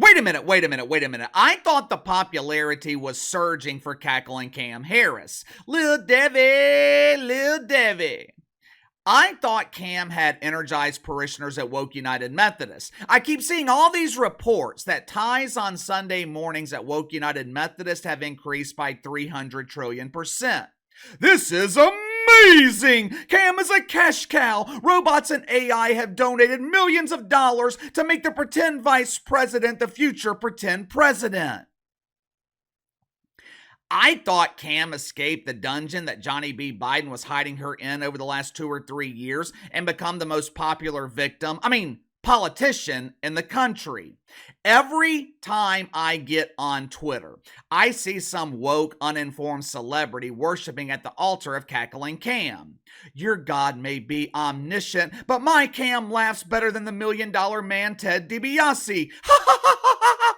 Wait a minute. I thought the popularity was surging for cackling Cam Harris. Lil Debbie. I thought Cam had energized parishioners at Woke United Methodist. I keep seeing all these reports that ties on Sunday mornings at Woke United Methodist have increased by 300 trillion%. This is amazing! Cam is a cash cow. Robots and AI have donated millions of dollars to make the pretend vice president the future pretend president. I thought Cam escaped the dungeon that Johnny B. Biden was hiding her in over the last 2 or 3 years and become the most popular politician in the country. Every time I get on Twitter, I see some woke, uninformed celebrity worshiping at the altar of cackling Cam. Your God may be omniscient, but my Cam laughs better than the $1 Million Man Ted DiBiase. Ha ha ha ha ha!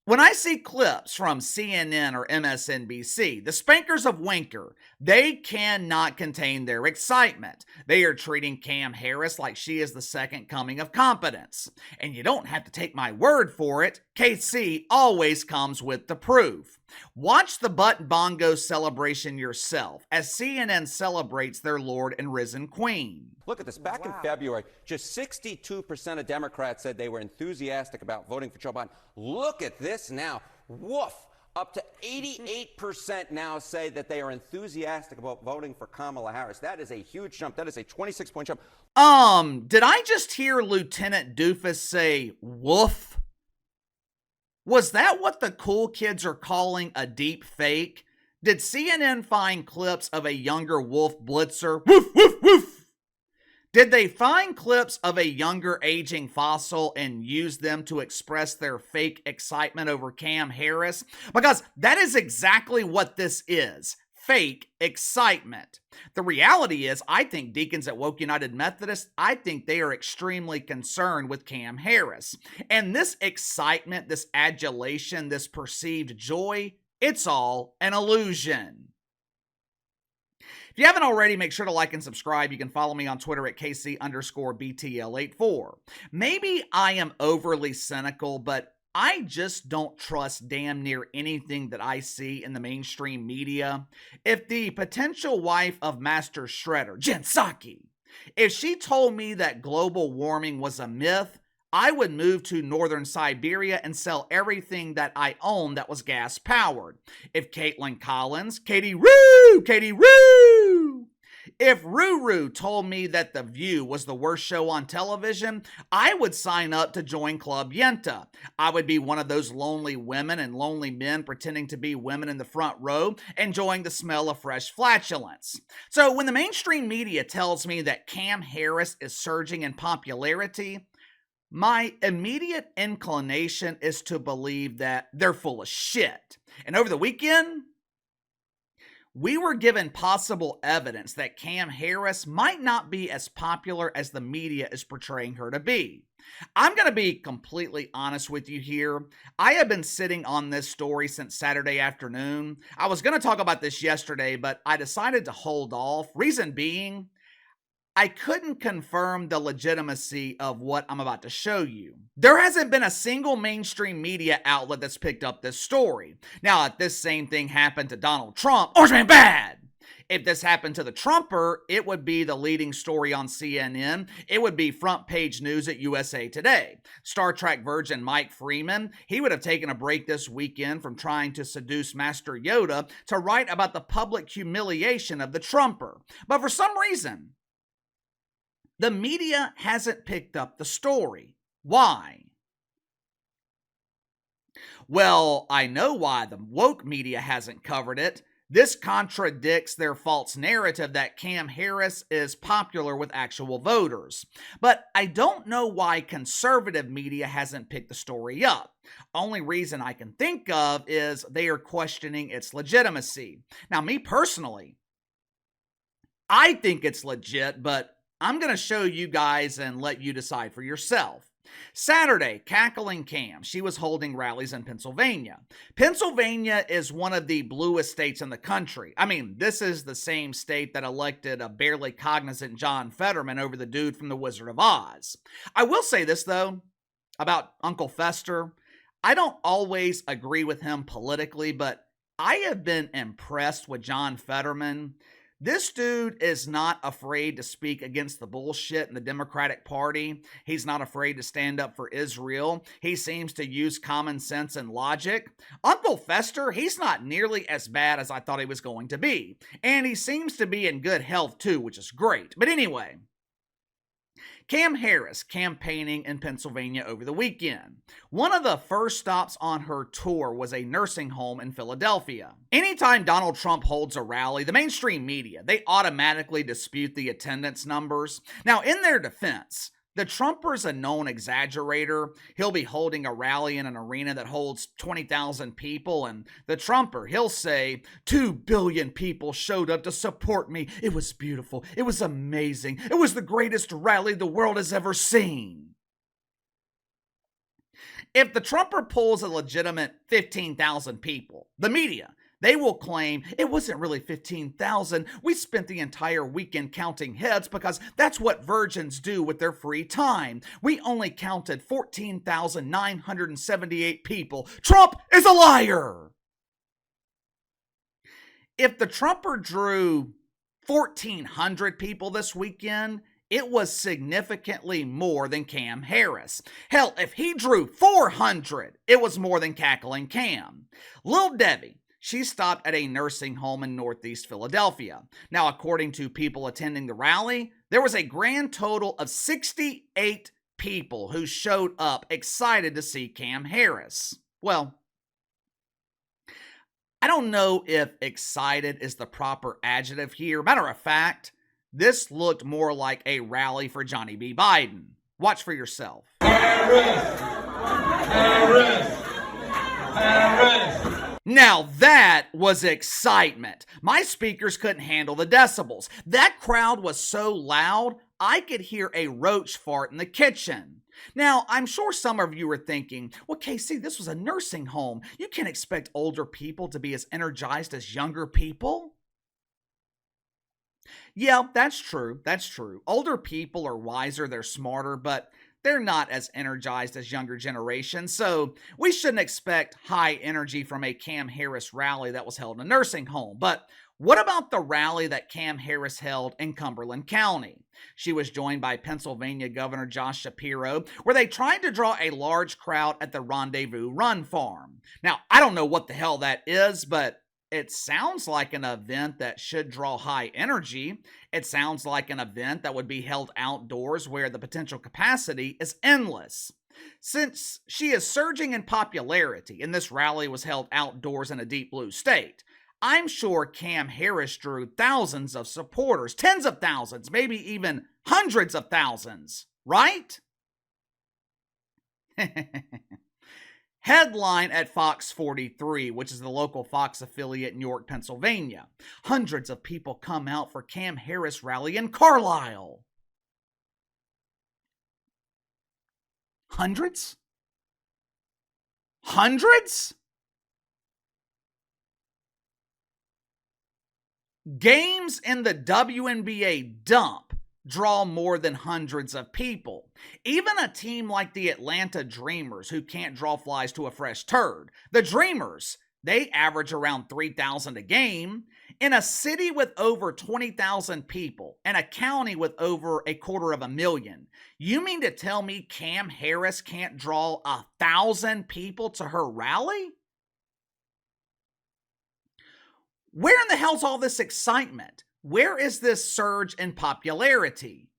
When I see clips from CNN or MSNBC, the spankers of Winker, they cannot contain their excitement. They are treating Cam Harris like she is the second coming of competence. And you don't have to take my word for it. KC always comes with the proof. Watch the butt bongo celebration yourself as CNN celebrates their Lord and risen Queen. Look at this. Back in February, just 62% of Democrats said they were enthusiastic about voting for Joe Biden. Look at this now. Woof. Up to 88% now say that they are enthusiastic about voting for Kamala Harris. That is a huge jump. That is a 26-point jump. Did I just hear Lieutenant Doofus say woof? Was that what the cool kids are calling a deep fake? Did CNN find clips of a younger Wolf Blitzer? Woof, woof, woof. Did they find clips of a younger aging fossil and use them to express their fake excitement over Cam Harris? Because that is exactly what this is. Fake excitement. The reality is, I think deacons at Woke United Methodist, I think they are extremely concerned with Cam Harris. And this excitement, this adulation, this perceived joy, it's all an illusion. If you haven't already, make sure to like and subscribe. You can follow me on Twitter at KC_BTL84. Maybe I am overly cynical, but I just don't trust damn near anything that I see in the mainstream media. If the potential wife of Master Shredder, Jen Psaki, if she told me that global warming was a myth, I would move to northern Siberia and sell everything that I own that was gas-powered. If Caitlin Collins, Katie Roo! If Ruru told me that The View was the worst show on television, I would sign up to join Club Yenta. I would be one of those lonely women and lonely men pretending to be women in the front row, enjoying the smell of fresh flatulence. So when the mainstream media tells me that Cam Harris is surging in popularity, my immediate inclination is to believe that they're full of shit. And over the weekend, we were given possible evidence that Cam Harris might not be as popular as the media is portraying her to be. I'm going to be completely honest with you here. I have been sitting on this story since Saturday afternoon. I was going to talk about this yesterday, but I decided to hold off. Reason being, I couldn't confirm the legitimacy of what I'm about to show you. There hasn't been a single mainstream media outlet that's picked up this story. Now, if this same thing happened to Donald Trump, Orange Man bad! If this happened to the Trumper, it would be the leading story on CNN. It would be front page news at USA Today. Star Trek virgin Mike Freeman, he would have taken a break this weekend from trying to seduce Master Yoda to write about the public humiliation of the Trumper. But for some reason, the media hasn't picked up the story. Why? Well, I know why the woke media hasn't covered it. This contradicts their false narrative that Cam Harris is popular with actual voters. But I don't know why conservative media hasn't picked the story up. Only reason I can think of is they are questioning its legitimacy. Now, me personally, I think it's legit, but I'm going to show you guys and let you decide for yourself. Saturday, cackling Cam. She was holding rallies in Pennsylvania. Pennsylvania is one of the bluest states in the country. I mean, this is the same state that elected a barely cognizant John Fetterman over the dude from The Wizard of Oz. I will say this, though, about Uncle Fester. I don't always agree with him politically, but I have been impressed with John Fetterman. This dude is not afraid to speak against the bullshit in the Democratic Party. He's not afraid to stand up for Israel. He seems to use common sense and logic. Uncle Fester, he's not nearly as bad as I thought he was going to be. And he seems to be in good health too, which is great. But anyway, Cam Harris campaigning in Pennsylvania over the weekend. One of the first stops on her tour was a nursing home in Philadelphia. Anytime Donald Trump holds a rally, the mainstream media, they automatically dispute the attendance numbers. Now, in their defense, the Trumper's a known exaggerator. He'll be holding a rally in an arena that holds 20,000 people, and the Trumper, he'll say, 2 billion people showed up to support me. It was beautiful. It was amazing. It was the greatest rally the world has ever seen. If the Trumper pulls a legitimate 15,000 people, the media, they will claim it wasn't really 15,000. We spent the entire weekend counting heads because that's what virgins do with their free time. We only counted 14,978 people. Trump is a liar. If the Trumper drew 1,400 people this weekend, it was significantly more than Cam Harris. Hell, if he drew 400, it was more than cackling Cam. Lil Debbie, she stopped at a nursing home in Northeast Philadelphia. Now, according to people attending the rally, there was a grand total of 68 people who showed up excited to see Cam Harris. Well, I don't know if excited is the proper adjective here. Matter of fact, this looked more like a rally for Johnny B. Biden. Watch for yourself. Harris! Harris! Harris! Now that was excitement. My speakers couldn't handle the decibels. That crowd was so loud, I could hear a roach fart in the kitchen. Now, I'm sure some of you are thinking, well, Casey, this was a nursing home. You can't expect older people to be as energized as younger people. Yeah, that's true. That's true. Older people are wiser, they're smarter, but they're not as energized as younger generations, so we shouldn't expect high energy from a Cam Harris rally that was held in a nursing home. But what about the rally that Cam Harris held in Cumberland County? She was joined by Pennsylvania Governor Josh Shapiro, where they tried to draw a large crowd at the Rendezvous Run Farm. Now, I don't know what the hell that is, but it sounds like an event that should draw high energy. It sounds like an event that would be held outdoors where the potential capacity is endless. Since she is surging in popularity and this rally was held outdoors in a deep blue state, I'm sure Cam Harris drew thousands of supporters, tens of thousands, maybe even hundreds of thousands, right? Headline at Fox 43, which is the local Fox affiliate in York, Pennsylvania. Hundreds of people come out for Cam Harris rally in Carlisle. Hundreds? Hundreds? Games in the WNBA dump draw more than hundreds of people. Even a team like the Atlanta Dreamers, who can't draw flies to a fresh turd. The Dreamers, they average around 3,000 a game. In a city with over 20,000 people and a county with over 250,000, you mean to tell me Cam Harris can't draw 1,000 people to her rally? Where in the hell's all this excitement? Where is this surge in popularity?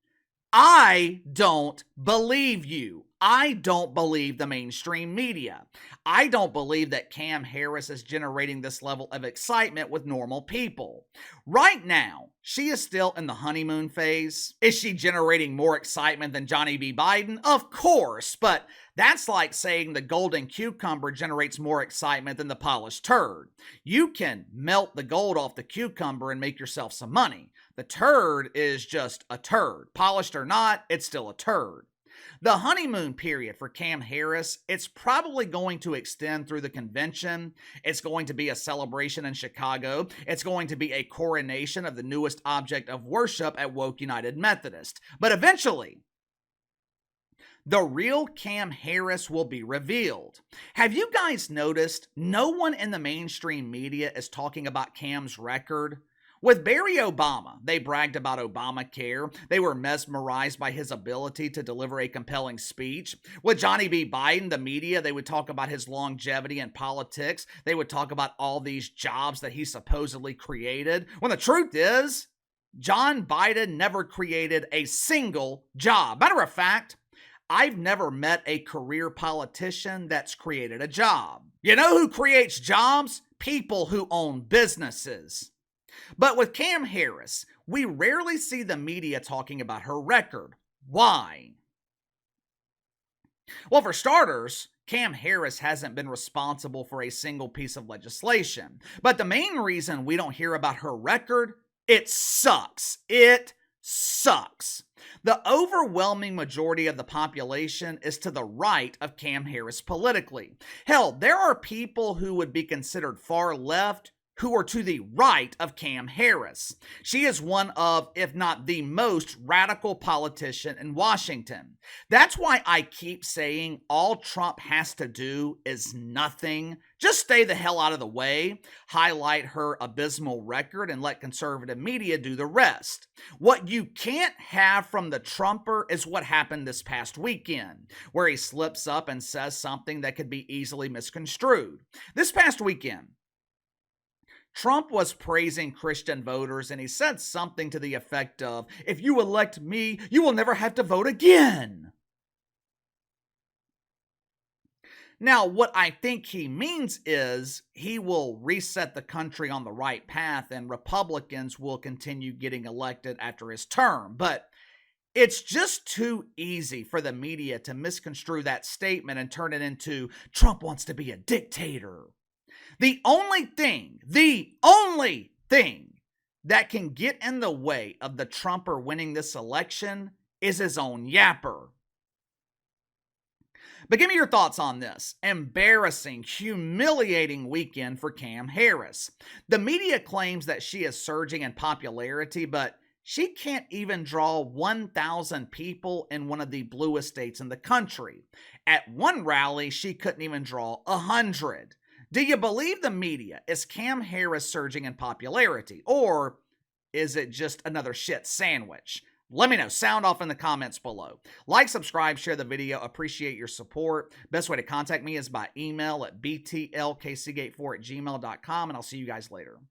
I don't believe you. I don't believe the mainstream media. I don't believe that Cam Harris is generating this level of excitement with normal people. Right now, she is still in the honeymoon phase. Is she generating more excitement than Johnny B. Biden? Of course, but that's like saying the golden cucumber generates more excitement than the polished turd. You can melt the gold off the cucumber and make yourself some money. The turd is just a turd. Polished or not, it's still a turd. The honeymoon period for Cam Harris, it's probably going to extend through the convention. It's going to be a celebration in Chicago. It's going to be a coronation of the newest object of worship at Woke United Methodist. But eventually, the real Cam Harris will be revealed. Have you guys noticed no one in the mainstream media is talking about Cam's record? With Barry Obama, they bragged about Obamacare. They were mesmerized by his ability to deliver a compelling speech. With Johnny B. Biden, the media, they would talk about his longevity in politics. They would talk about all these jobs that he supposedly created. When the truth is, John Biden never created a single job. Matter of fact, I've never met a career politician that's created a job. You know who creates jobs? People who own businesses. But with Cam Harris, we rarely see the media talking about her record. Why? Well, for starters, Cam Harris hasn't been responsible for a single piece of legislation. But the main reason we don't hear about her record, it sucks. It sucks. The overwhelming majority of the population is to the right of Cam Harris politically. Hell, there are people who would be considered far left who are to the right of Cam Harris. She is one of, if not the most radical politician in Washington. That's why I keep saying all Trump has to do is nothing. Just stay the hell out of the way, highlight her abysmal record, and let conservative media do the rest. What you can't have from the Trumper is what happened this past weekend, where he slips up and says something that could be easily misconstrued. This past weekend, Trump was praising Christian voters, and he said something to the effect of, "If you elect me, you will never have to vote again." Now, what I think he means is he will reset the country on the right path and Republicans will continue getting elected after his term. But it's just too easy for the media to misconstrue that statement and turn it into Trump wants to be a dictator. The only thing that can get in the way of the Trumper winning this election is his own yapper. But give me your thoughts on this embarrassing, humiliating weekend for Cam Harris. The media claims that she is surging in popularity, but she can't even draw 1,000 people in one of the bluest states in the country. At one rally, she couldn't even draw 100. Do you believe the media? Is Cam Harris surging in popularity? Or is it just another shit sandwich? Let me know. Sound off in the comments below. Like, subscribe, share the video. Appreciate your support. Best way to contact me is by email at btlkcgate4@gmail.com, and I'll see you guys later.